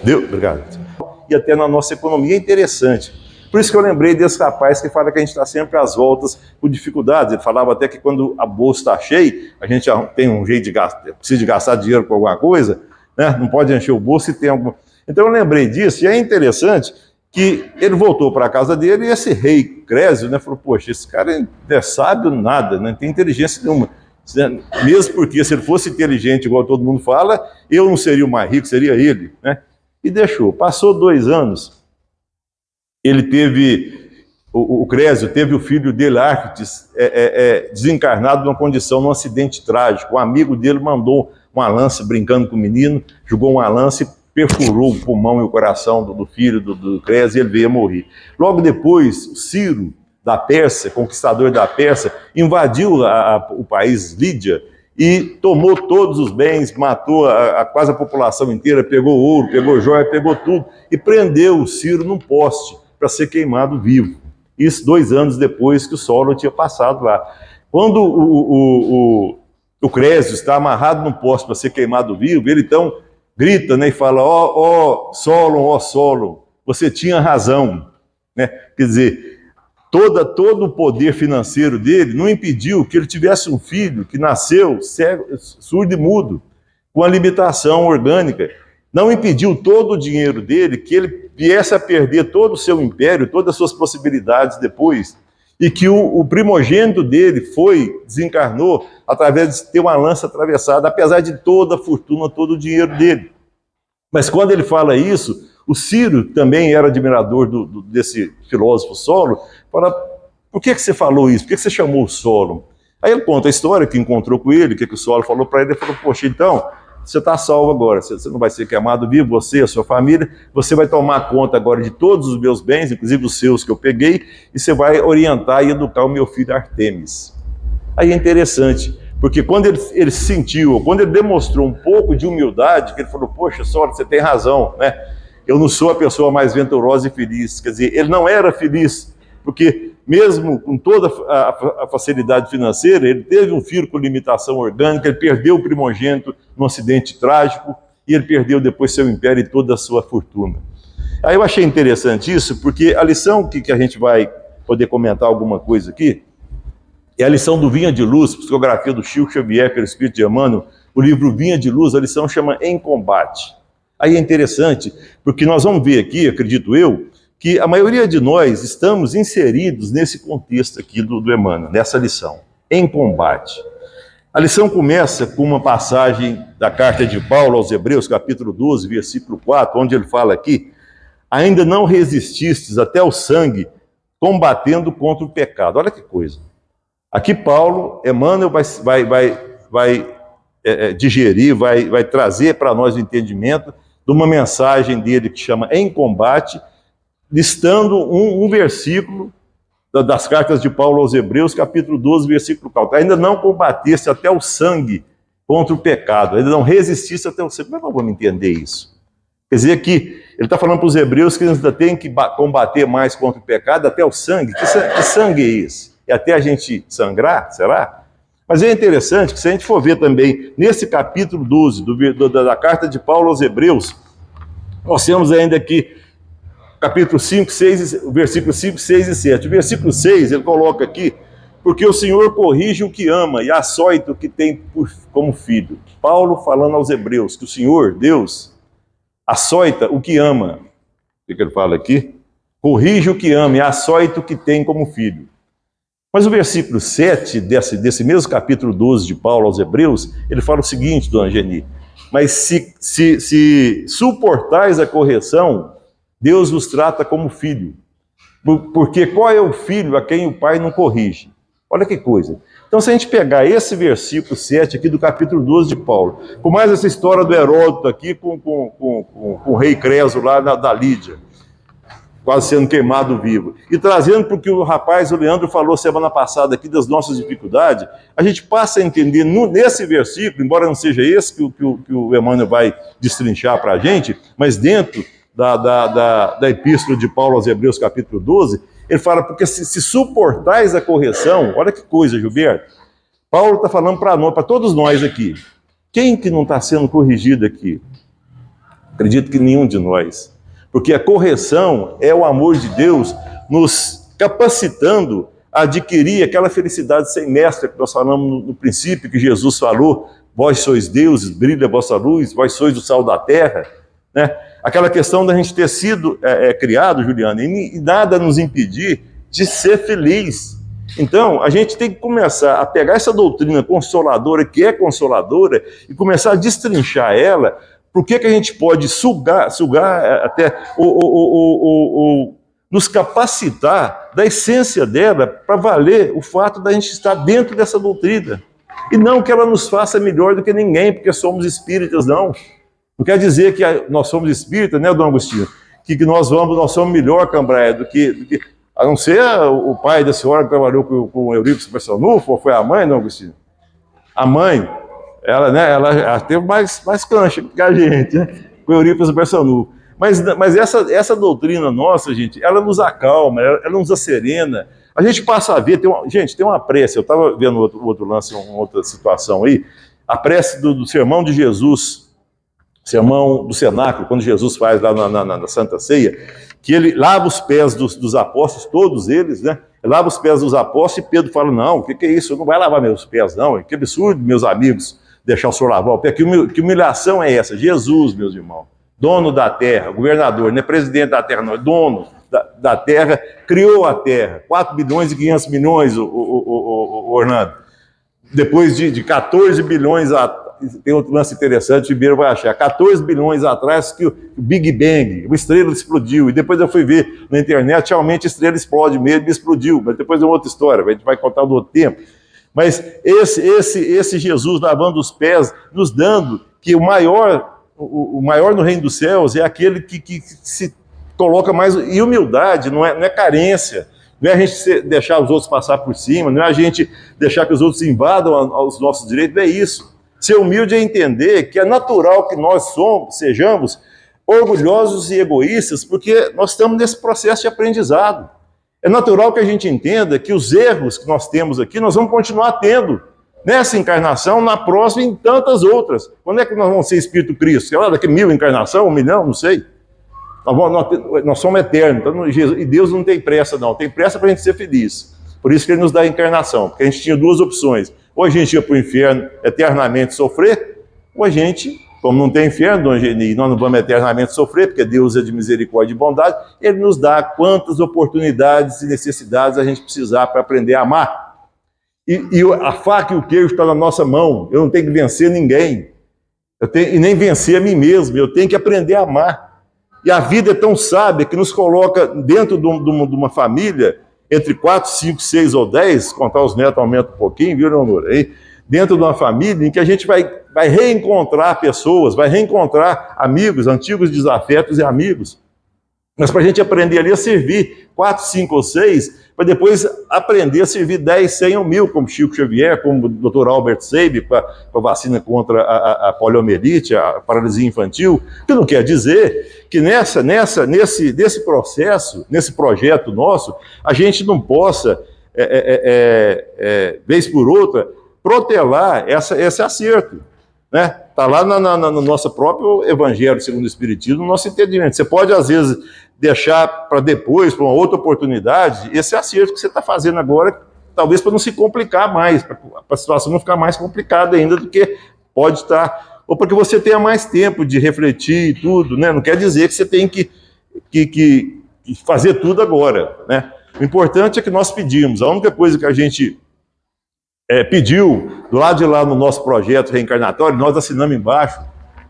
Deus, obrigado. E até na nossa economia é interessante. Por isso que eu lembrei desse rapaz que fala que a gente está sempre às voltas com dificuldades. Ele falava até que quando a bolsa está cheia, a gente tem um jeito de gastar, precisa de gastar dinheiro com alguma coisa, né? Não pode encher o bolso e tem alguma... Então eu lembrei disso, e é interessante que ele voltou para a casa dele e esse rei Crésio, né, falou, poxa, esse cara não é sábio nada, não tem inteligência nenhuma. Mesmo porque se ele fosse inteligente, igual todo mundo fala, eu não seria o mais rico, seria ele, né? E deixou. Passou 2 anos, ele teve, o Crésio teve o filho dele, Arquites, desencarnado numa condição, num acidente trágico. Um amigo dele mandou uma lança, brincando com o menino, jogou uma lança e perfurou o pulmão e o coração do filho do Crésio, e ele veio a morrer. Logo depois, o Ciro, da Pérsia, conquistador da Pérsia, invadiu o país Lídia e tomou todos os bens, matou quase a população inteira, pegou ouro, pegou joia, pegou tudo e prendeu o Ciro num poste para ser queimado vivo. Isso 2 anos depois que o Solon tinha passado lá. Quando o Crésio está amarrado num poste para ser queimado vivo, ele então grita, né, e fala, ó Solon, você tinha razão, né? Quer dizer, todo o poder financeiro dele não impediu que ele tivesse um filho que nasceu cego, surdo e mudo, com a limitação orgânica. Não impediu todo o dinheiro dele que ele viesse a perder todo o seu império, todas as suas possibilidades depois, e que o primogênito dele desencarnou através de ter uma lança atravessada, apesar de toda a fortuna, todo o dinheiro dele. Mas quando ele fala isso, o Ciro também era admirador desse filósofo Solon, fala, por que você falou isso? Por que você chamou o Solon? Aí ele conta a história que encontrou com ele, o que o Solon falou para ele, ele falou, poxa, então, você está salvo agora, você não vai ser queimado vivo, você, a sua família, você vai tomar conta agora de todos os meus bens, inclusive os seus que eu peguei, e você vai orientar e educar o meu filho Artemis. Aí é interessante, porque quando ele sentiu, quando ele demonstrou um pouco de humildade, que ele falou, poxa, Solon, você tem razão, né? Eu não sou a pessoa mais venturosa e feliz. Quer dizer, ele não era feliz, porque mesmo com toda a facilidade financeira, ele teve um filho com limitação orgânica, ele perdeu o primogênito num acidente trágico, e ele perdeu depois seu império e toda a sua fortuna. Aí eu achei interessante isso, porque a lição que a gente vai poder comentar alguma coisa aqui, é a lição do Vinha de Luz, psicografia do Chico Xavier pelo Espírito de Emmanuel, o livro Vinha de Luz, a lição chama Em Combate. Aí é interessante, porque nós vamos ver aqui, acredito eu, que a maioria de nós estamos inseridos nesse contexto aqui do Emmanuel, nessa lição, em combate. A lição começa com uma passagem da carta de Paulo aos Hebreus, capítulo 12, versículo 4, onde ele fala aqui, ainda não resististes até o sangue, combatendo contra o pecado. Olha que coisa. Aqui Paulo, Emmanuel vai digerir, vai trazer para nós o entendimento de uma mensagem dele que chama Em Combate, listando um versículo das cartas de Paulo aos Hebreus, capítulo 12, versículo 4. Ainda não combateste até o sangue contra o pecado, ainda não resististe até o sangue. Como é que nós vamos entender isso? Quer dizer que ele está falando para os hebreus que eles ainda têm que combater mais contra o pecado até o sangue. Que sangue é esse? É até a gente sangrar? Será? Mas é interessante que se a gente for ver também, nesse capítulo 12 da carta de Paulo aos Hebreus, nós temos ainda aqui capítulo 5, 6, versículo 5, 6 e 7. O versículo 6, ele coloca aqui, porque o Senhor corrige o que ama e açoita o que tem como filho. Paulo falando aos Hebreus que o Senhor, Deus, açoita o que ama. O que ele fala aqui? Corrige o que ama e açoita o que tem como filho. Mas o versículo 7 desse mesmo capítulo 12 de Paulo aos Hebreus, ele fala o seguinte, dona Geni, mas se suportais a correção, Deus vos trata como filho. Porque qual é o filho a quem o pai não corrige? Olha que coisa. Então, se a gente pegar esse versículo 7 aqui do capítulo 12 de Paulo, com mais essa história do Heródoto aqui com o rei Creso lá da Lídia, quase sendo queimado vivo, e trazendo para o que o rapaz, o Leandro, falou semana passada aqui das nossas dificuldades, a gente passa a entender nesse versículo, embora não seja esse que o Emmanuel vai destrinchar para a gente, mas dentro da epístola de Paulo aos Hebreus, capítulo 12, ele fala, porque se suportais a correção, olha que coisa, Gilberto, Paulo está falando para nós, para todos nós aqui, quem que não está sendo corrigido aqui? Acredito que nenhum de nós. Porque a correção é o amor de Deus nos capacitando a adquirir aquela felicidade sem mestra que nós falamos no princípio, que Jesus falou: vós sois deuses, brilha a vossa luz, vós sois o sal da terra, né? Aquela questão da gente ter sido criado, Juliana, e nada nos impedir de ser feliz. Então, a gente tem que começar a pegar essa doutrina consoladora, que é consoladora, e começar a destrinchar ela. Por que a gente pode sugar até nos capacitar da essência dela para valer o fato da gente estar dentro dessa doutrina. E não que ela nos faça melhor do que ninguém, porque somos espíritas, não. Não quer dizer que nós somos espíritas, né, Dom Agostinho? Que nós somos melhor, Cambraia, do que a não ser o pai da senhora que trabalhou com o Eurípides Barçanufo, ou foi a mãe, Dom Agostinho? A mãe, ela teve mais cancha que a gente, né? Com o Eurípides Barçanufo. Mas essa doutrina nossa, gente, ela nos acalma, ela nos acerena. A gente passa a ver, tem uma prece, eu estava vendo outro lance, uma outra situação aí, a prece do Sermão de Jesus, Sermão do Cenáculo, quando Jesus faz lá na Santa Ceia, que ele lava os pés dos apóstolos, todos eles, né? Lava os pés dos apóstolos, e Pedro fala: não, o que é isso? Não vai lavar meus pés, não. Que absurdo, meus amigos, deixar o senhor lavar o pé. Que humilhação é essa? Jesus, meus irmãos, dono da terra, governador, não é presidente da terra, não, é dono da terra, criou a terra, 4 bilhões e 500 milhões, o Orlando. Depois de 14 bilhões, tem outro lance interessante, o Ribeiro vai achar, 14 bilhões atrás que o Big Bang, uma estrela explodiu, e depois eu fui ver na internet, realmente a estrela explode mesmo, explodiu, mas depois é outra história, a gente vai contar no outro tempo. Mas esse Jesus lavando os pés, nos dando que o maior no reino dos céus é aquele que se coloca mais... E humildade não é carência, não é a gente deixar os outros passar por cima, não é a gente deixar que os outros invadam os nossos direitos, não é isso. Ser humilde é entender que é natural que nós sejamos orgulhosos e egoístas, porque nós estamos nesse processo de aprendizado. É natural que a gente entenda que os erros que nós temos aqui, nós vamos continuar tendo nessa encarnação, na próxima e em tantas outras. Quando é que nós vamos ser Espírito Cristo? Sei lá, daqui 1000 encarnações, 1 milhão, não sei. Nós somos eternos, então, e Deus não tem pressa, não. Tem pressa para a gente ser feliz. Por isso que Ele nos dá a encarnação, porque a gente tinha 2 opções. Ou a gente ia para o inferno eternamente sofrer, ou a gente, como não tem inferno, Dom Geni, nós não vamos eternamente sofrer, porque Deus é de misericórdia e bondade, Ele nos dá quantas oportunidades e necessidades a gente precisar para aprender a amar. E a faca e o queijo estão na nossa mão, eu não tenho que vencer ninguém, e nem vencer a mim mesmo, eu tenho que aprender a amar. E a vida é tão sábia que nos coloca dentro de uma família, entre 4, 5, 6 ou 10, contar os netos aumenta um pouquinho, viu, Leonor? Aí, dentro de uma família em que a gente vai reencontrar pessoas, vai reencontrar amigos, antigos desafetos e amigos. Mas para a gente aprender ali a servir 4, 5 ou 6, para depois aprender a servir 10, 100 ou 1000, como Chico Xavier, como o Dr. Albert Sabin, para a vacina contra a poliomielite, a paralisia infantil, que não quer dizer que nesse processo, nesse projeto nosso, a gente não possa, vez por outra, protelar esse acerto, né? Está lá no nosso próprio Evangelho segundo o Espiritismo, no nosso entendimento. Você pode, às vezes, deixar para depois, para uma outra oportunidade, esse acerto que você está fazendo agora, talvez para não se complicar mais, para a situação não ficar mais complicada ainda do que pode estar, ou para que você tenha mais tempo de refletir e tudo, né? Não quer dizer que você tem que fazer tudo agora, né? O importante é que nós pedimos. A única coisa que a gente pediu, do lado de lá no nosso projeto reencarnatório, nós assinamos embaixo,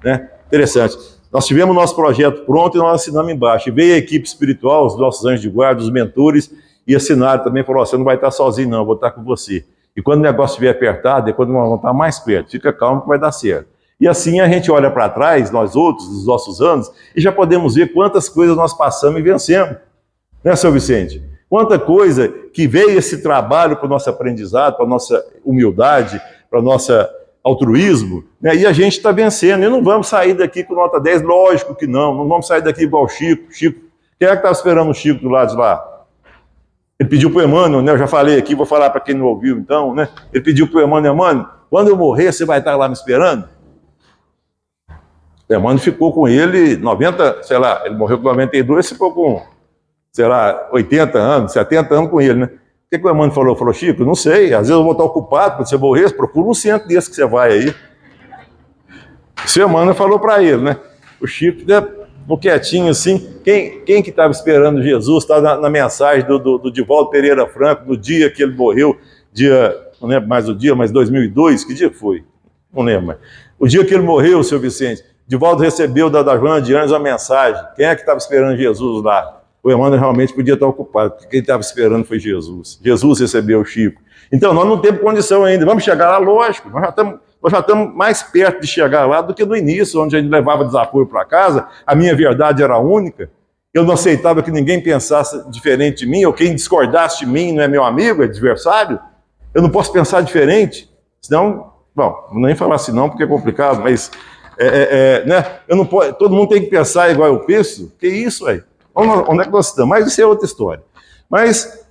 né? Interessante. Nós tivemos o nosso projeto pronto e nós assinamos embaixo. E veio a equipe espiritual, os nossos anjos de guarda, os mentores, e assinaram também, falou: você não vai estar sozinho não, eu vou estar com você. E quando o negócio estiver apertado, é quando nós vamos estar mais perto. Fica calmo que vai dar certo. E assim a gente olha para trás, nós outros, dos nossos anos, e já podemos ver quantas coisas nós passamos e vencemos. Né, seu Vicente? Quanta coisa que veio esse trabalho para o nosso aprendizado, para a nossa humildade, para o nosso altruísmo, né? E a gente está vencendo. E não vamos sair daqui com nota 10, lógico que não. Não vamos sair daqui igual o Chico. Quem é que estava esperando o Chico do lado de lá? Ele pediu para o Emmanuel, né? Eu já falei aqui, vou falar para quem não ouviu então, né? Ele pediu para o Emmanuel: quando eu morrer, você vai estar lá me esperando? O Emmanuel ficou com ele 90, sei lá, ele morreu com 92, ficou com, sei lá, 80 anos, 70 anos com ele, né? O que o Emmanuel falou? Falou, Chico, não sei, às vezes eu vou estar ocupado quando você morrer, procura um centro desse que você vai aí. O Emmanuel falou para ele, né? O Chico, né, um quietinho assim, quem que estava esperando Jesus, estava na mensagem do Divaldo Pereira Franco, no dia que ele morreu, não lembro mais o dia, mas 2002, que dia foi? Não lembro mais. O dia que ele morreu, seu Vicente, Divaldo recebeu da Joana de Anjos uma mensagem. Quem é que estava esperando Jesus lá? O Emmanuel realmente podia estar ocupado, porque quem estava esperando foi Jesus. Jesus recebeu o Chico. Então, nós não temos condição ainda. Vamos chegar lá, lógico. Nós já estamos mais perto de chegar lá do que no início, onde a gente levava desaforo para casa. A minha verdade era única. Eu não aceitava que ninguém pensasse diferente de mim, ou quem discordasse de mim não é meu amigo, é adversário. Eu não posso pensar diferente. Senão, bom, não nem falar assim não, porque é complicado, mas né? Eu não posso, todo mundo tem que pensar igual eu penso. Que isso, aí? Onde é que nós estamos? Mas isso é outra história. Mas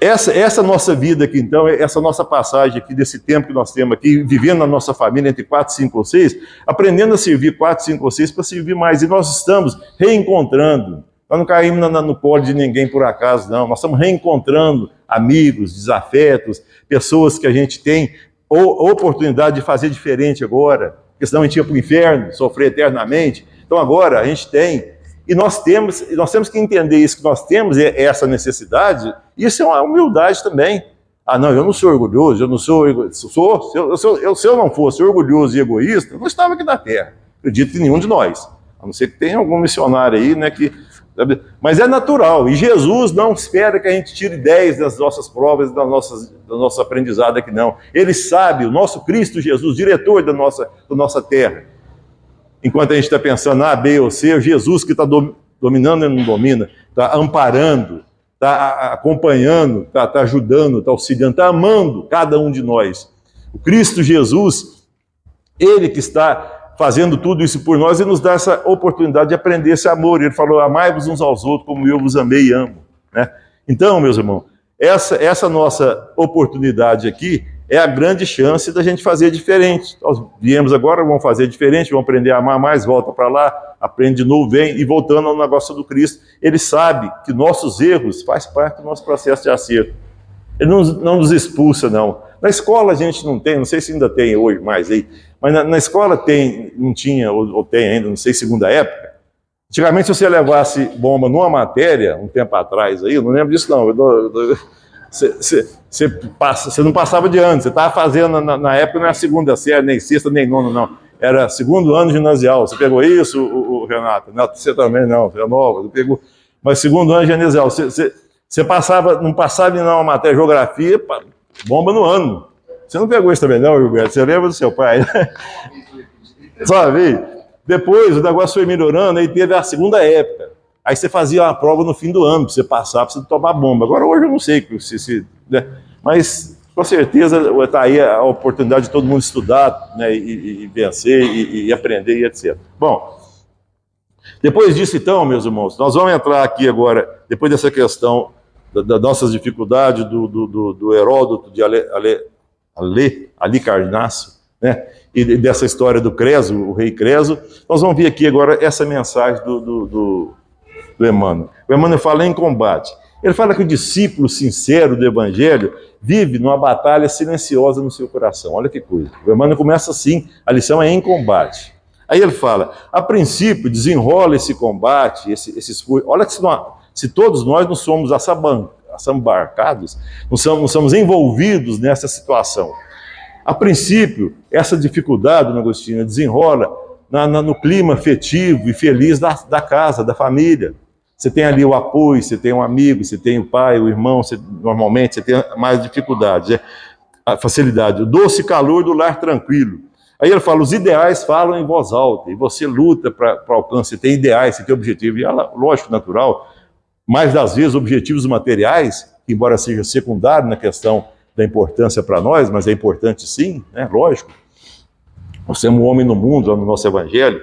essa nossa vida aqui, então, essa nossa passagem aqui, desse tempo que nós temos aqui, vivendo na nossa família entre 4, 5 ou 6, aprendendo a servir 4, 5 ou 6 para servir mais. E nós estamos reencontrando. Nós não caímos no colo de ninguém por acaso, não. Nós estamos reencontrando amigos, desafetos, pessoas que a gente tem oportunidade de fazer diferente agora, porque senão a gente ia para o inferno, sofrer eternamente. Então agora a gente tem, e nós temos que entender isso, que nós temos essa necessidade. Isso é uma humildade também. Ah, não, eu não sou orgulhoso, eu não sou se eu não fosse orgulhoso e egoísta, eu não estava aqui na Terra. Acredito que nenhum de nós, a não ser que tenha algum missionário aí, né, que... Mas é natural, e Jesus não espera que a gente tire 10 das nossas provas, do nosso aprendizado aqui, não. Ele sabe, o nosso Cristo Jesus, diretor da nossa terra. Enquanto a gente está pensando A, B ou C, o Jesus que está dominando e não domina, está amparando, está acompanhando, está ajudando, está auxiliando, está amando cada um de nós. O Cristo Jesus, Ele que está fazendo tudo isso por nós e nos dá essa oportunidade de aprender esse amor. Ele falou, amai-vos uns aos outros como eu vos amei e amo. Né? Então, meus irmãos, essa nossa oportunidade aqui é a grande chance da gente fazer diferente. Nós viemos agora, vamos fazer diferente, vamos aprender a amar mais, volta para lá, aprende de novo, vem, e voltando ao negócio do Cristo, ele sabe que nossos erros faz parte do nosso processo de acerto. Ele não nos expulsa, não. Na escola a gente não tem, não sei se ainda tem hoje mais aí, mas na escola tem, não tinha, ou tem ainda, não sei, segunda época. Antigamente, se você levasse bomba numa matéria, um tempo atrás aí, eu não lembro disso não, você não passava de ano, você estava fazendo, na época não era segunda série, nem sexta, nem nona, não. Era segundo ano ginasial. Você pegou isso, o Renato? Não, você também não, você é nova, você pegou. Mas segundo ano ginasial, você não passava em uma matéria, geografia, bomba no ano. Você não pegou isso também não, Gilberto? Você lembra do seu pai? Sabe? Depois o negócio foi melhorando, aí teve a segunda época. Aí você fazia uma prova no fim do ano, para você passar, para você tomar bomba. Agora hoje eu não sei, né? Mas com certeza está aí a oportunidade de todo mundo estudar, né? e vencer, e aprender, e etc. Bom, depois disso então, meus irmãos, nós vamos entrar aqui agora, depois dessa questão das nossas dificuldades, do Heródoto, de Halicarnasso, né? E dessa história do Creso, o rei Creso, nós vamos ver aqui agora essa mensagem do Emmanuel. O Emmanuel fala em combate. Ele fala que o discípulo sincero do Evangelho vive numa batalha silenciosa no seu coração. Olha que coisa. O Emmanuel começa assim, a lição é em combate. Aí ele fala, a princípio desenrola esse combate, esse esforço. Olha que se todos nós não somos assambarcados, não somos envolvidos nessa situação. A princípio, essa dificuldade, Dona Agostina, desenrola no clima afetivo e feliz da casa, da família. Você tem ali o apoio, você tem um amigo, você tem o pai, o irmão, normalmente você tem mais dificuldades, a facilidade, o doce calor do lar tranquilo. Aí ele fala, os ideais falam em voz alta, e você luta para alcance, você tem ideais, você tem objetivos, e ela, lógico, natural, mais das vezes objetivos materiais, que embora seja secundário na questão da importância para nós, mas é importante sim, né? Lógico. Nós temos um homem no mundo, no nosso Evangelho.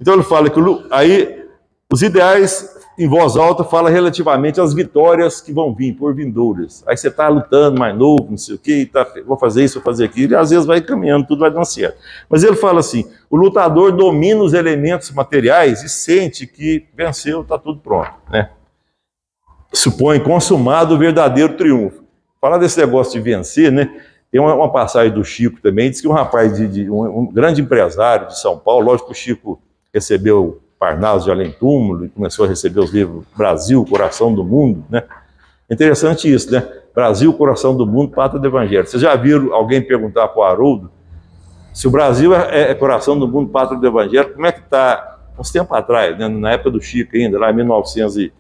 Então ele fala que aí os ideais em voz alta, fala relativamente às vitórias que vão vir, por vindouras. Aí você está lutando, mais novo, não sei o quê, vou fazer isso, vou fazer aquilo, e às vezes vai caminhando, tudo vai dando certo. Mas ele fala assim, o lutador domina os elementos materiais e sente que venceu, está tudo pronto, né? Supõe consumado o verdadeiro triunfo. Falar desse negócio de vencer, né? Tem uma passagem do Chico também, diz que um rapaz, um grande empresário de São Paulo, lógico que o Chico recebeu Parnaso de Além Túmulo e começou a receber os livros Brasil, Coração do Mundo, né? Interessante isso, né? Brasil, Coração do Mundo, Pátria do Evangelho. Vocês já viram alguém perguntar para o Haroldo se o Brasil é Coração do Mundo, Pátria do Evangelho, como é que está, uns tempos atrás, né? Na época do Chico ainda, lá em 1900,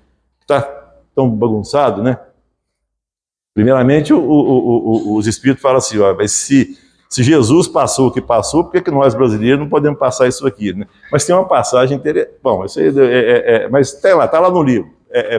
está tão bagunçado, né? Primeiramente, os espíritos falam assim, ó, mas se Jesus passou o que passou, por que nós brasileiros não podemos passar isso aqui, né? Mas tem uma passagem interessante, bom, isso aí mas está lá no livro,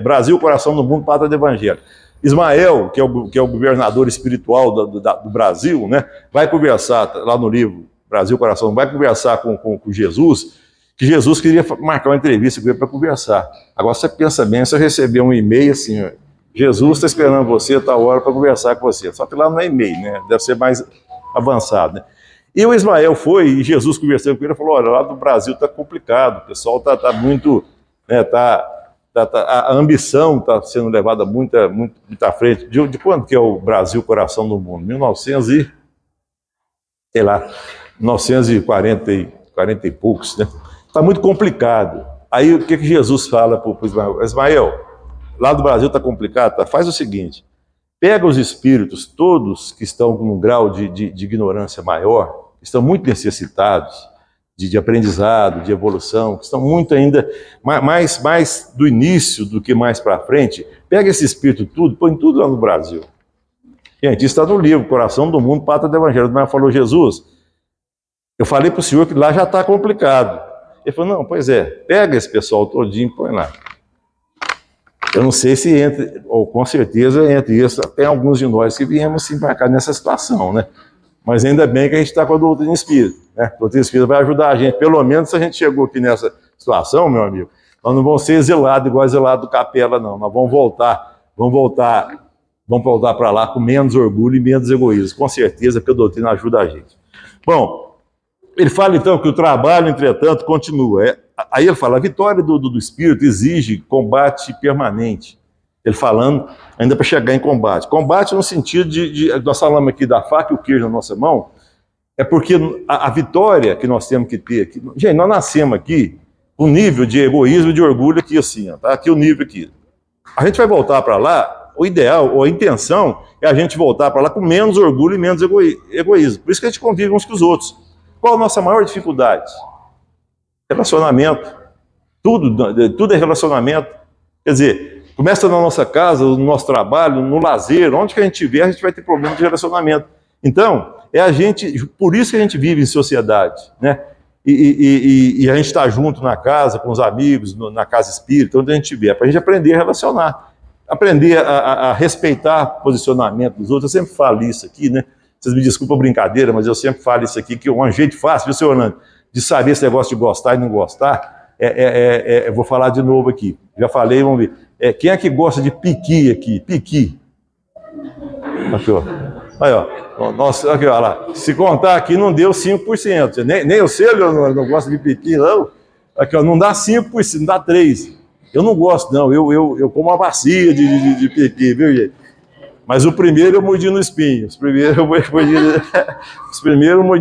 Brasil, Coração do Mundo, Pátria do Evangelho. Ismael, que é o governador espiritual do Brasil, né, vai conversar, lá no livro Brasil, Coração, vai conversar com Jesus, que Jesus queria marcar uma entrevista com ele para conversar. Agora você pensa bem, você recebeu um e-mail assim, ó, Jesus está esperando você a tal hora para conversar com você. Só que lá não é e-mail, né? Deve ser mais avançado, né? E o Ismael foi, e Jesus conversando com ele, falou, olha, lá do Brasil está complicado, o pessoal está muito, né, a ambição está sendo levada muito à frente. De quando que é o Brasil Coração do Mundo? 1940 e poucos, né? Está muito complicado. Aí o que Jesus fala para o Ismael? Ismael, lá do Brasil está complicado, tá? Faz o seguinte, pega os espíritos todos que estão com um grau de ignorância maior, que estão muito necessitados de aprendizado, de evolução, que estão muito ainda mais do início do que mais para frente, pega esse espírito tudo, põe tudo lá no Brasil. Gente, isso está no livro, Coração do Mundo, Pátria do Evangelho. Mas falou, Jesus, eu falei para o senhor que lá já está complicado. Ele falou, não, pois é, pega esse pessoal todinho e põe lá. Eu não sei se entre, ou com certeza entre isso, tem alguns de nós que viemos se embarcar nessa situação, né? Mas ainda bem que a gente está com a doutrina espírita, né? A doutrina espírita vai ajudar a gente, pelo menos se a gente chegou aqui nessa situação, meu amigo, nós não vamos ser exilados igual exilado do Capela, não. Nós vamos voltar para lá com menos orgulho e menos egoísmo, com certeza, porque a doutrina ajuda a gente. Bom, ele fala então que o trabalho, entretanto, continua. Aí ele fala, a vitória do espírito exige combate permanente. Ele falando, ainda para chegar em combate. Combate no sentido nós falamos aqui da faca e o queijo na nossa mão, é porque a vitória que nós temos que ter aqui, gente, nós nascemos aqui, o nível de egoísmo e de orgulho aqui assim, ó, tá aqui o nível aqui. A gente vai voltar para lá, o ideal, ou a intenção, é a gente voltar para lá com menos orgulho e menos egoísmo. Por isso que a gente convive uns com os outros. Qual a nossa maior dificuldade? Relacionamento. Tudo é relacionamento. Quer dizer, começa na nossa casa, no nosso trabalho, no lazer, onde que a gente estiver, a gente vai ter problema de relacionamento. Então, por isso que a gente vive em sociedade, né? E a gente está junto na casa, com os amigos, na casa espírita, onde a gente estiver, para a gente aprender a relacionar, aprender a respeitar o posicionamento dos outros. Eu sempre falo isso aqui, né? Vocês me desculpem a brincadeira, mas eu sempre falo isso aqui, que é um jeito fácil, viu, senhor Orlando, de saber esse negócio de gostar e não gostar, eu vou falar de novo aqui. Já falei, vamos ver. Quem é que gosta de piqui aqui? Piqui. Aqui, ó. Aí, ó. Nossa, aqui, ó lá. Se contar aqui, não deu 5%. Nem você, Leonor, não gosta de piqui, não. Aqui, ó, não dá 5%, não dá 3%. Eu não gosto, não. Eu como uma bacia de piqui, viu, gente? Mas o primeiro eu mordi no espinho. Os primeiros eu mordi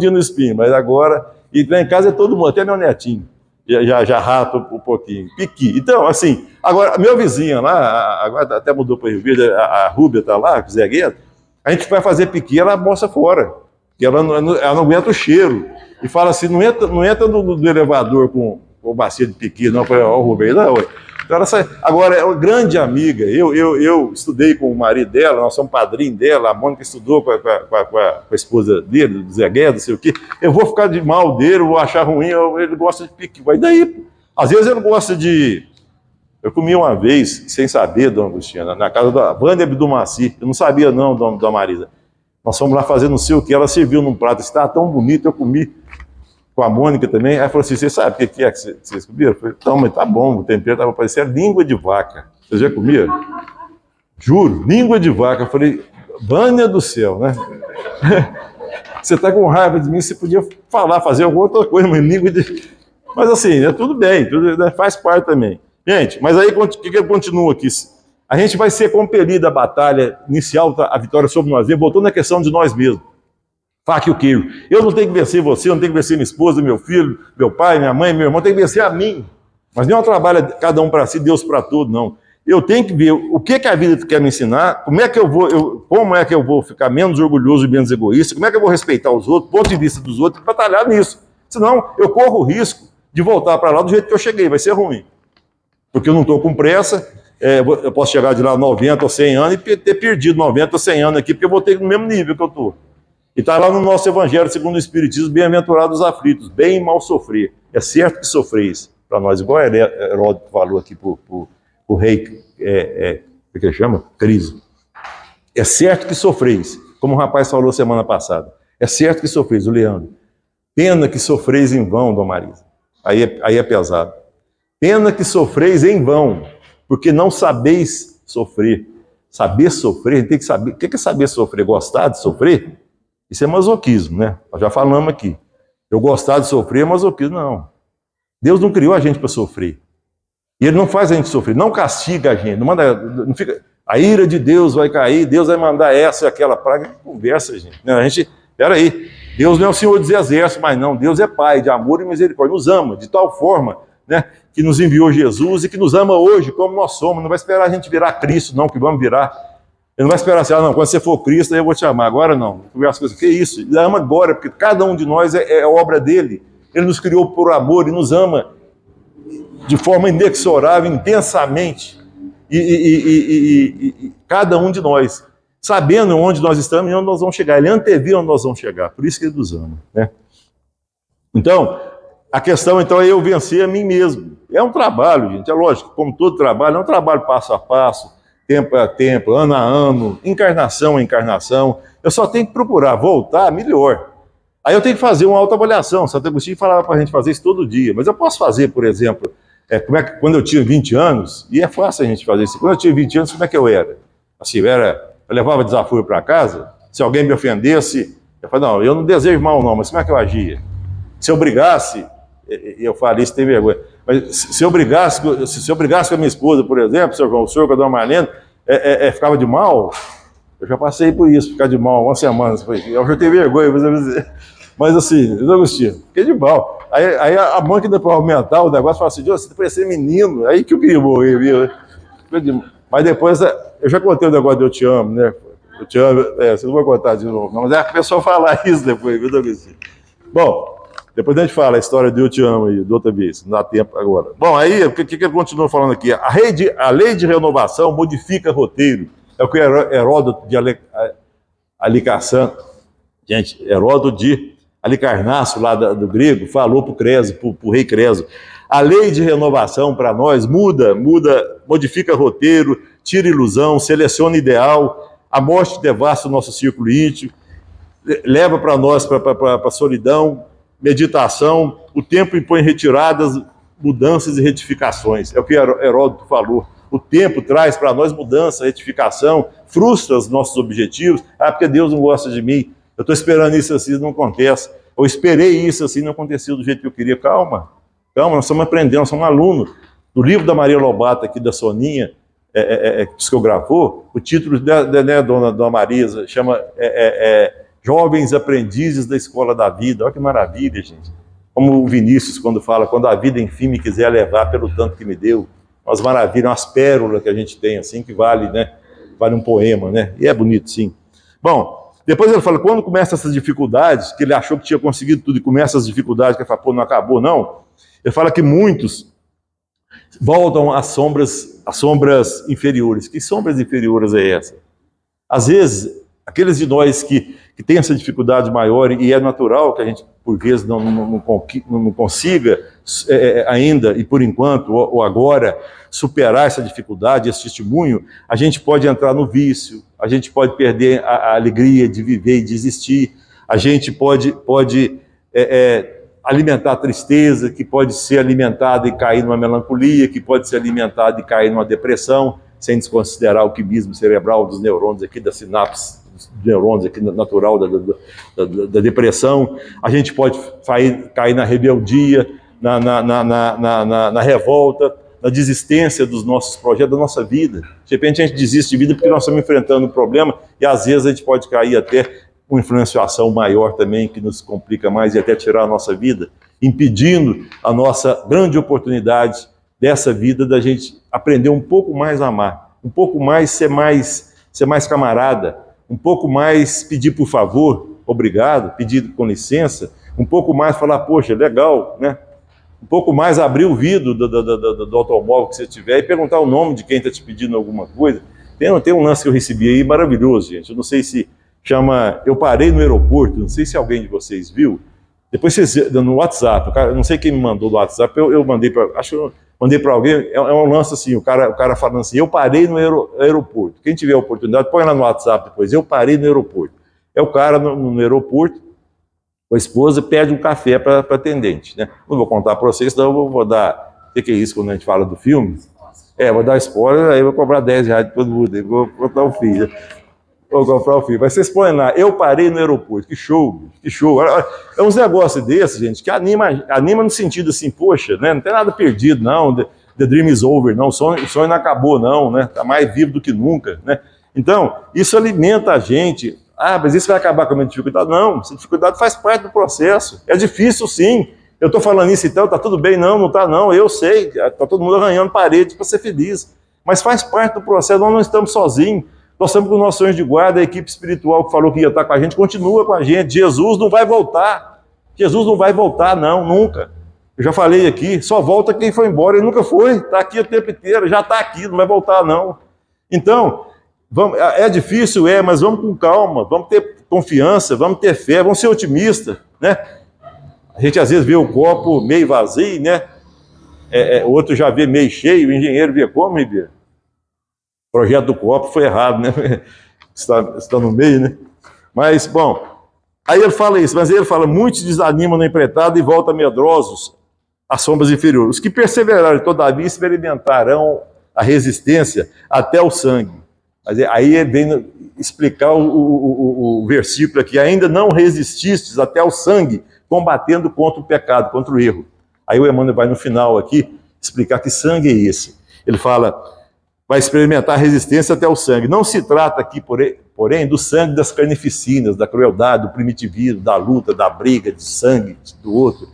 no espinho. Mas agora... E lá em casa é todo mundo, até meu netinho. Já rato um pouquinho. Piqui. Então, assim... Agora, meu vizinho lá, agora até mudou para o Rio Verde, a Rúbia está lá, com o Zé Guedes. A gente vai fazer piqui, ela mostra fora. Porque ela não aguenta o cheiro. E fala assim, não entra no elevador com bacia de piqui, não. Ó, o Rubem, não, ué. Então ela sai. Agora, é uma grande amiga. Eu estudei com o marido dela, nós somos padrinho dela, a Mônica estudou com a esposa dele, do Zé Guedes, não sei o quê. Eu vou ficar de mal dele, vou achar ruim, ele gosta de piqui. Vai daí, pô. Às vezes ele gosta de... Eu comi uma vez, sem saber, dona Agostina, na casa da Wanda Abdumaci. Eu não sabia, não, dona Marisa. Nós fomos lá fazer não sei o que, ela serviu num prato, estava tão bonito, eu comi. com a Mônica também. Aí falou assim, você sabe o que é que vocês comiam? Eu falei, não, mas tá bom, o tempero estava parecendo língua de vaca. Você já comia? Juro, língua de vaca. Eu falei, Vânia do céu, né? Você tá com raiva de mim, você podia falar, fazer alguma outra coisa, mas língua de... Mas assim, é tudo bem, tudo, faz parte também. Gente, mas aí o que continua aqui? A gente vai ser compelido à batalha inicial, a vitória sobre nós mesmos, voltando na questão de nós mesmos. Faca e o queijo. Eu não tenho que vencer você, eu não tenho que vencer minha esposa, meu filho, meu pai, minha mãe, meu irmão, eu tenho que vencer a mim. Mas não é um trabalho cada um para si, Deus para tudo, não. Eu tenho que ver o que a vida quer me ensinar, como é que eu vou ficar menos orgulhoso e menos egoísta, como é que eu vou respeitar os outros, ponto de vista dos outros, e batalhar nisso. Senão, eu corro o risco de voltar para lá do jeito que eu cheguei, vai ser ruim. Porque eu não estou com pressa, eu posso chegar de lá 90 ou 100 anos e ter perdido 90 ou 100 anos aqui, porque eu vou ter no mesmo nível que eu estou. E está lá no nosso Evangelho, segundo o Espiritismo, bem-aventurados os aflitos, bem e mal sofrer. É certo que sofreis para nós, igual Heródoto falou aqui para o rei, como é que ele chama? Criso. É certo que sofreis, como o rapaz falou semana passada. É certo que sofreis, o Leandro. Pena que sofreis em vão, Dona Marisa. Aí é pesado. Pena que sofreis em vão, porque não sabeis sofrer. Saber sofrer, a gente tem que saber. O que é saber sofrer? Gostar de sofrer? Isso é masoquismo, né? Nós já falamos aqui. Eu gostar de sofrer é masoquismo, não. Deus não criou a gente para sofrer. E Ele não faz a gente sofrer, não castiga a gente, não fica. A ira de Deus vai cair, Deus vai mandar essa e aquela praga. Que conversa, gente. Peraí, Deus não é o Senhor dos exércitos, mas não, Deus é Pai de amor e misericórdia, nos ama de tal forma, né, que nos enviou Jesus e que nos ama hoje como nós somos. Não vai esperar a gente virar Cristo, não, que vamos virar. Ele não vai esperar assim, não, quando você for Cristo, aí eu vou te amar. Agora não. Que isso? Ele ama agora, porque cada um de nós é obra dele. Ele nos criou por amor e nos ama de forma inexorável, intensamente. E cada um de nós, sabendo onde nós estamos e onde nós vamos chegar. Ele anteviu onde nós vamos chegar. Por isso que ele nos ama, né? Então, a questão então é eu vencer a mim mesmo. É um trabalho, gente. É lógico, como todo trabalho, é um trabalho passo a passo, tempo a tempo, ano a ano, encarnação a encarnação. Eu só tenho que procurar voltar melhor. Aí eu tenho que fazer uma autoavaliação. Santo Agostinho falava para a gente fazer isso todo dia. Mas eu posso fazer, por exemplo, quando eu tinha 20 anos, e é fácil a gente fazer isso. Quando eu tinha 20 anos, como é que eu era? Assim, eu levava desafio para casa. Se alguém me ofendesse, eu falava, não, eu não desejo mal não, mas como é que eu agia? Se eu brigasse, eu falei, isso tem vergonha. Mas se eu brigasse com a minha esposa, por exemplo, seu João, o senhor com a dona Marlene, ficava de mal. Eu já passei por isso, ficar de mal uma semana. Eu já tenho vergonha, mas assim, Agostinho, fiquei de mal. Aí a máquina para aumentar o negócio fala assim, você parece menino, aí que eu queria morrer, viu? Mas depois, eu já contei o negócio de eu te amo, né? Eu te amo, você não vai contar de novo, não, mas a pessoa falar isso depois, viu, Agostinho? Bom, depois a gente fala a história de eu te amo aí, de outra vez, não dá tempo agora. Bom, aí, o que ele continua falando aqui? A lei de renovação modifica roteiro. É o que Heródoto de Alicarnasso, gente, Heródoto de Alicarnasso, lá do grego, falou para o Creso, para o rei Creso. A lei de renovação para nós modifica roteiro, tira ilusão, seleciona ideal, a morte devasta o nosso círculo íntimo, leva para nós para a solidão, meditação, o tempo impõe retiradas, mudanças e retificações. É o que Heródoto falou. O tempo traz para nós mudança, retificação, frustra os nossos objetivos. Porque Deus não gosta de mim. Eu estou esperando isso assim, não acontece. Eu esperei isso assim, não aconteceu do jeito que eu queria. Calma, nós estamos aprendendo, nós somos alunos. No livro da Maria Lobato, aqui da Soninha, que psicografou, o título da Dona Marisa chama Jovens Aprendizes da Escola da Vida. Olha que maravilha, gente. Como o Vinícius, quando fala, quando a vida enfim me quiser levar pelo tanto que me deu. Umas maravilhas, umas pérolas que a gente tem, assim, que vale, né? Vale um poema, né? E é bonito, sim. Bom, depois ele fala, quando começa essas dificuldades, que ele achou que tinha conseguido tudo, e começa as dificuldades, que ele fala, pô, não acabou, não. Ele fala que muitos voltam às sombras inferiores. Que sombras inferiores é essa? Às vezes, aqueles de nós que têm essa dificuldade maior, e é natural que a gente, por vezes, não consiga ainda, e por enquanto, ou agora, superar essa dificuldade, esse testemunho, a gente pode entrar no vício, a gente pode perder a alegria de viver e de existir, a gente pode alimentar a tristeza, que pode ser alimentada e cair numa melancolia, que pode ser alimentada e cair numa depressão, sem desconsiderar o quimismo cerebral dos neurônios aqui, da sinapse dos neurônios aqui natural da depressão. A gente pode cair na rebeldia, na revolta, na desistência dos nossos projetos, da nossa vida. De repente a gente desiste de vida porque nós estamos enfrentando um problema e às vezes a gente pode cair até uma influenciação maior também, que nos complica mais e até tirar a nossa vida, impedindo a nossa grande oportunidade dessa vida da gente aprender um pouco mais a amar, um pouco mais ser mais camarada, um pouco mais pedir por favor, obrigado, pedir com licença, um pouco mais falar, poxa, legal, né? Um pouco mais abrir o vidro do automóvel que você tiver e perguntar o nome de quem está te pedindo alguma coisa. Tem um lance que eu recebi aí maravilhoso, gente. Eu não sei se chama... Eu parei no aeroporto, não sei se alguém de vocês viu. Depois vocês, no WhatsApp, cara, não sei quem me mandou do WhatsApp, eu mandei para... Acho que eu mandei para alguém, é um lance assim, o cara falando assim, eu parei no aeroporto. Quem tiver a oportunidade, põe lá no WhatsApp depois, eu parei no aeroporto. É o cara no aeroporto, a esposa pede um café para atendente, né? Não vou contar para vocês, senão eu vou dar... O que é isso quando a gente fala do filme? Vou dar spoiler, aí eu vou cobrar R$10 de todo mundo, vou comprar o filho. Vou comprar o filho. Mas vocês põem lá, eu parei no aeroporto, que show, que show. É uns negócios desses, gente, que anima no sentido assim, poxa, né? Não tem nada perdido, não, the dream is over, não, o sonho não acabou, não, né? Está mais vivo do que nunca, né? Então, isso alimenta a gente. Ah, mas isso vai acabar com a minha dificuldade? Não, essa dificuldade faz parte do processo. É difícil, sim. Eu estou falando isso então, tá tudo bem? Não está não, eu sei. Está todo mundo arranhando parede para ser feliz. Mas faz parte do processo, nós não estamos sozinhos. Nós estamos com o nosso anjo de guarda, a equipe espiritual que falou que ia estar com a gente, continua com a gente. Jesus não vai voltar. Jesus não vai voltar, não, nunca. Eu já falei aqui, só volta quem foi embora, ele nunca foi. Está aqui o tempo inteiro, já está aqui, não vai voltar, não. Então... é difícil, mas vamos com calma, vamos ter confiança, vamos ter fé, vamos ser otimistas, né? A gente às vezes vê o copo meio vazio, né? O outro já vê meio cheio, o engenheiro vê como, Ribeiro? O projeto do copo foi errado, né? Está no meio, né? Mas, bom, aí ele fala isso, mas ele fala, muitos desanimam no empreitado e voltam medrosos às sombras inferiores. Os que perseverarem, todavia, experimentarão a resistência até o sangue. Aí ele vem explicar o versículo aqui, ainda não resististes até o sangue, combatendo contra o pecado, contra o erro. Aí o Emmanuel vai no final aqui explicar que sangue é esse. Ele fala, vai experimentar resistência até o sangue. Não se trata aqui, porém, do sangue das carnificinas, da crueldade, do primitivismo, da luta, da briga, de sangue do outro.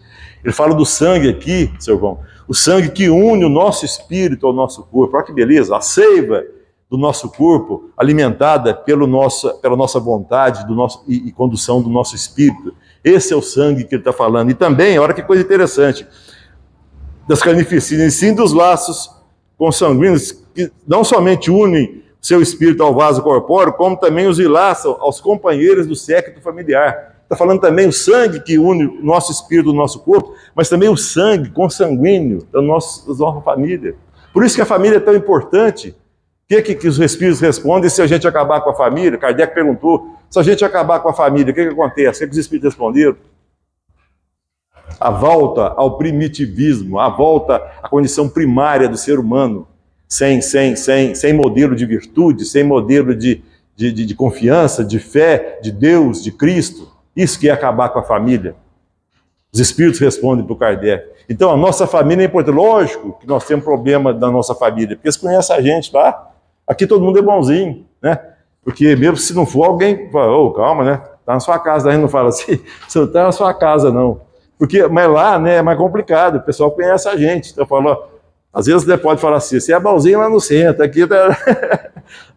Ele fala do sangue aqui, seu João, o sangue que une o nosso espírito ao nosso corpo. Olha que beleza, a seiva do nosso corpo, alimentada pela nossa vontade e condução do nosso espírito. Esse é o sangue que ele está falando. E também, olha que coisa interessante, das carnificinas, e sim dos laços consanguíneos, que não somente unem seu espírito ao vaso corpóreo, como também os enlaçam aos companheiros do séquito familiar. Está falando também o sangue que une o nosso espírito do nosso corpo, mas também o sangue consanguíneo da nossa família. Por isso que a família é tão importante. O que os espíritos respondem se a gente acabar com a família? Kardec perguntou, se a gente acabar com a família, o que acontece? O que os espíritos responderam? A volta ao primitivismo, a volta à condição primária do ser humano, sem modelo de virtude, sem modelo de confiança, de fé, de Deus, de Cristo. Isso que é acabar com a família. Os espíritos respondem para o Kardec. Então, a nossa família é importante. Lógico que nós temos problema da nossa família, porque eles conhecem a gente, tá? Aqui todo mundo é bonzinho, né? Porque mesmo se não for, alguém fala, calma, né? Tá na sua casa. A gente não fala assim, você não tá na sua casa, não. Mas lá, né, é mais complicado, o pessoal conhece a gente. Então, falo, às vezes você pode falar assim, você é bonzinho lá no centro, aqui tá...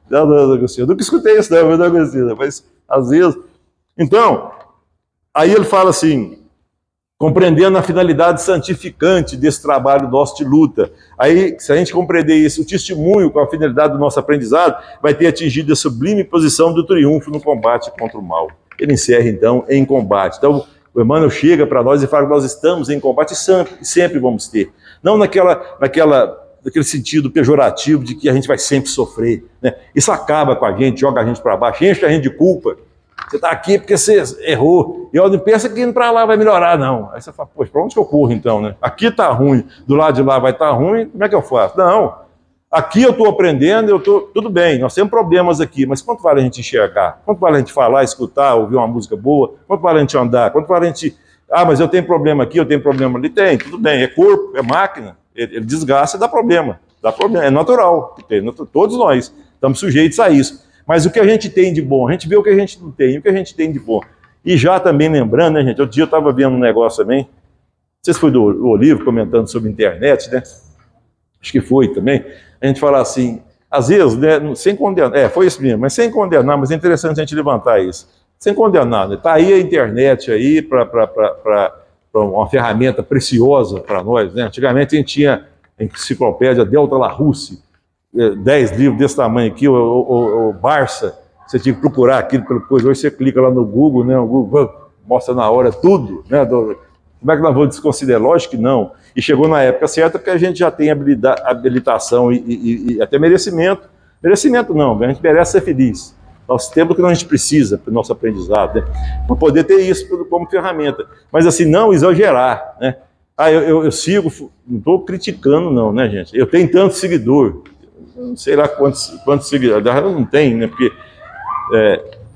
Não, eu nunca escutei isso, não, mas às vezes... Então, aí ele fala assim, compreendendo a finalidade santificante desse trabalho nosso de luta. Aí, se a gente compreender isso, o testemunho com a finalidade do nosso aprendizado, vai ter atingido a sublime posição do triunfo no combate contra o mal. Ele encerra, então, em combate. Então, o Emmanuel chega para nós e fala que nós estamos em combate e sempre vamos ter. Não naquele sentido pejorativo de que a gente vai sempre sofrer, né? Isso acaba com a gente, joga a gente para baixo, enche a gente de culpa. você está aqui porque você errou. E não pensa que indo para lá vai melhorar, não. Aí você fala, poxa, para onde que eu corro então, né? Aqui está ruim, do lado de lá vai estar ruim, como é que eu faço? Não, aqui eu estou aprendendo, tudo bem, nós temos problemas aqui, mas quanto vale a gente enxergar? Quanto vale a gente falar, escutar, ouvir uma música boa? Quanto vale a gente andar? Quanto vale a gente... mas eu tenho problema aqui, eu tenho problema ali. Tem, tudo bem, é corpo, é máquina, ele desgasta e dá problema, é natural, todos nós estamos sujeitos a isso. Mas o que a gente tem de bom, a gente vê o que a gente não tem, o que a gente tem de bom. E já também lembrando, né, gente, outro dia eu estava vendo um negócio também, não sei se foi do Olívio comentando sobre internet, né? Acho que foi também. A gente fala assim, às vezes, né, sem condenar, foi isso mesmo, mas sem condenar, mas é interessante a gente levantar isso. Sem condenar, né? Está aí a internet aí para uma ferramenta preciosa para nós, né? Antigamente a gente tinha a enciclopédia Delta Larousse, 10 livros desse tamanho aqui, o Barça, você tinha que procurar aquilo pela coisa, hoje você clica lá no Google, né? O Google mostra na hora tudo, né? Como é que nós vamos desconsiderar? Lógico que não. E chegou na época certa porque a gente já tem habilitação e até merecimento. Merecimento não, a gente merece ser feliz. Nós temos o que a gente precisa para o nosso aprendizado, né? Para poder ter isso como ferramenta. Mas assim, não exagerar, né? Eu sigo, não estou criticando não, né, gente? Eu tenho tanto seguidor, não sei lá quantos seguidores, não tem, né? Porque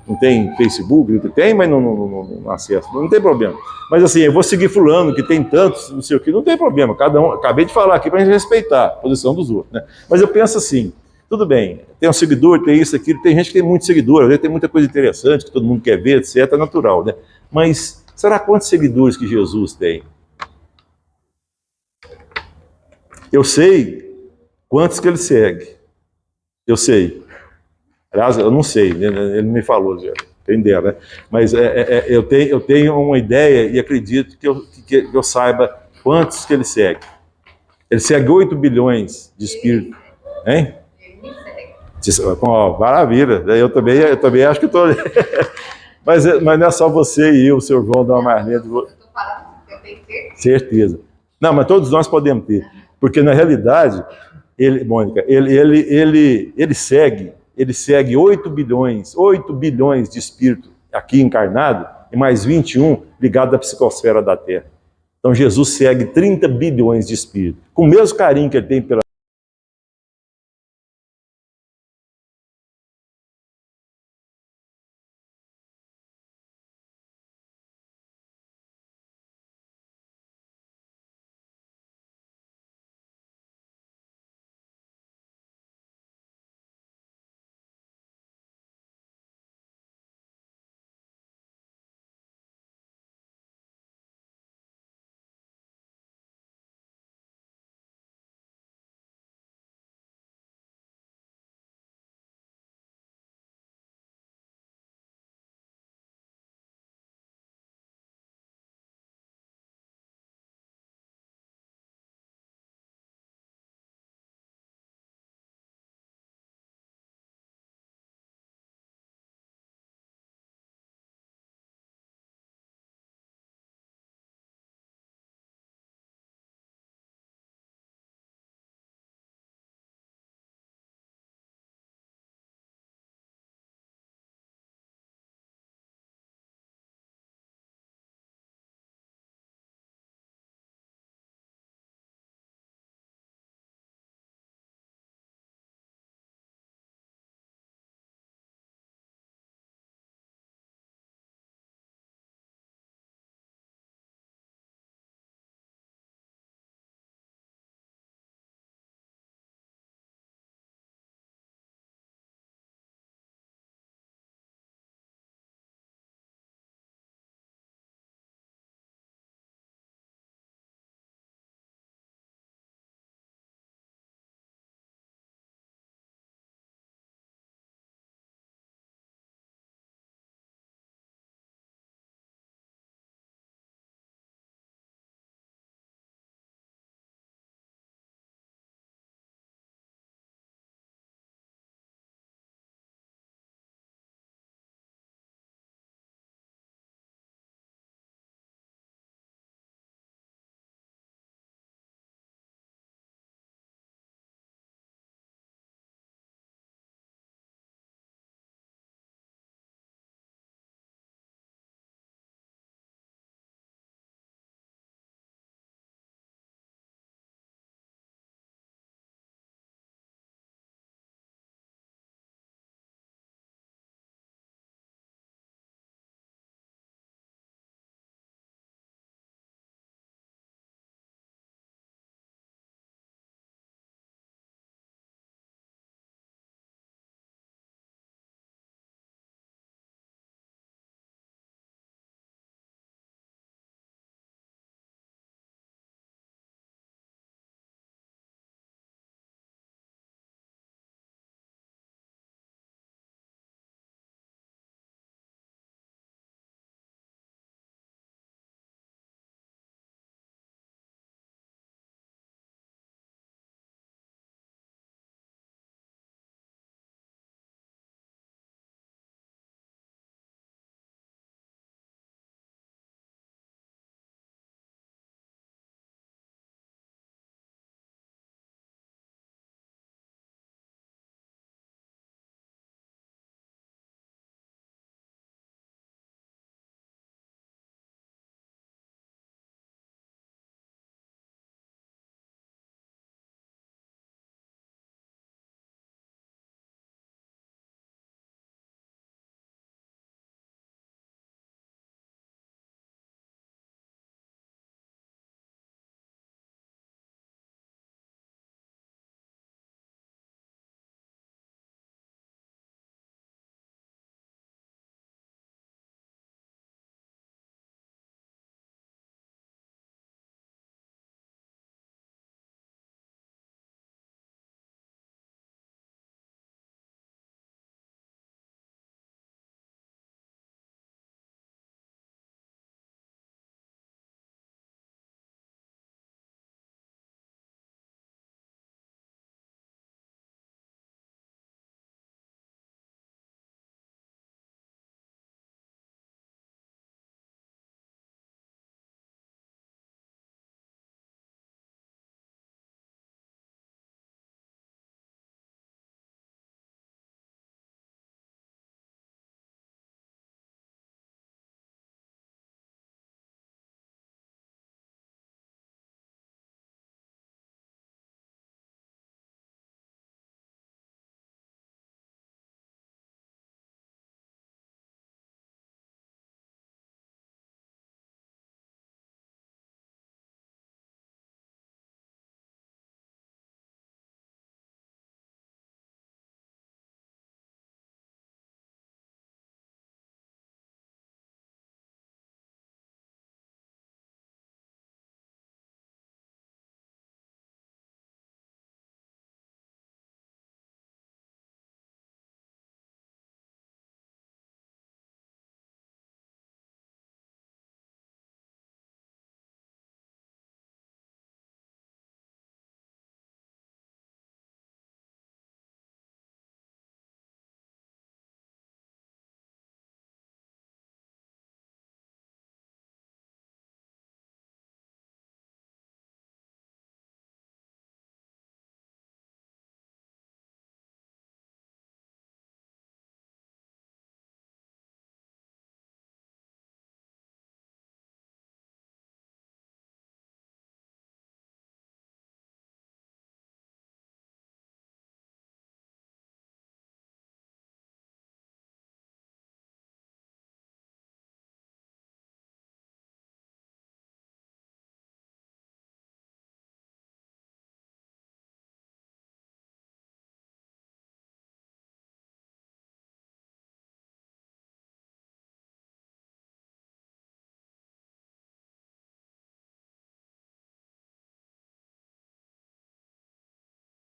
não tem Facebook, tem, mas não acesso, não tem problema. Mas assim, eu vou seguir fulano, que tem tantos, não sei o que, não tem problema, cada um, acabei de falar aqui para a gente respeitar a posição dos outros, né? Mas eu penso assim, tudo bem, tem um seguidor, tem isso, aquilo, tem gente que tem muito seguidor, tem muita coisa interessante que todo mundo quer ver, etc, é natural, né? Mas será quantos seguidores que Jesus tem? Eu sei quantos que ele segue, eu sei. Aliás, eu não sei, ele me falou, entendeu, né? Mas eu tenho uma ideia e acredito que eu saiba quantos que ele segue. Ele segue 8 bilhões de espíritos, hein? Maravilha, eu também acho que estou... mas não é só você e eu, o seu João, da Marnete. Eu estou falando, eu tenho certeza. Não, mas todos nós podemos ter, porque na realidade, Mônica, ele segue 8 bilhões de espíritos aqui encarnados e mais 21 ligados à psicosfera da Terra. Então Jesus segue 30 bilhões de espíritos, com o mesmo carinho que ele tem pela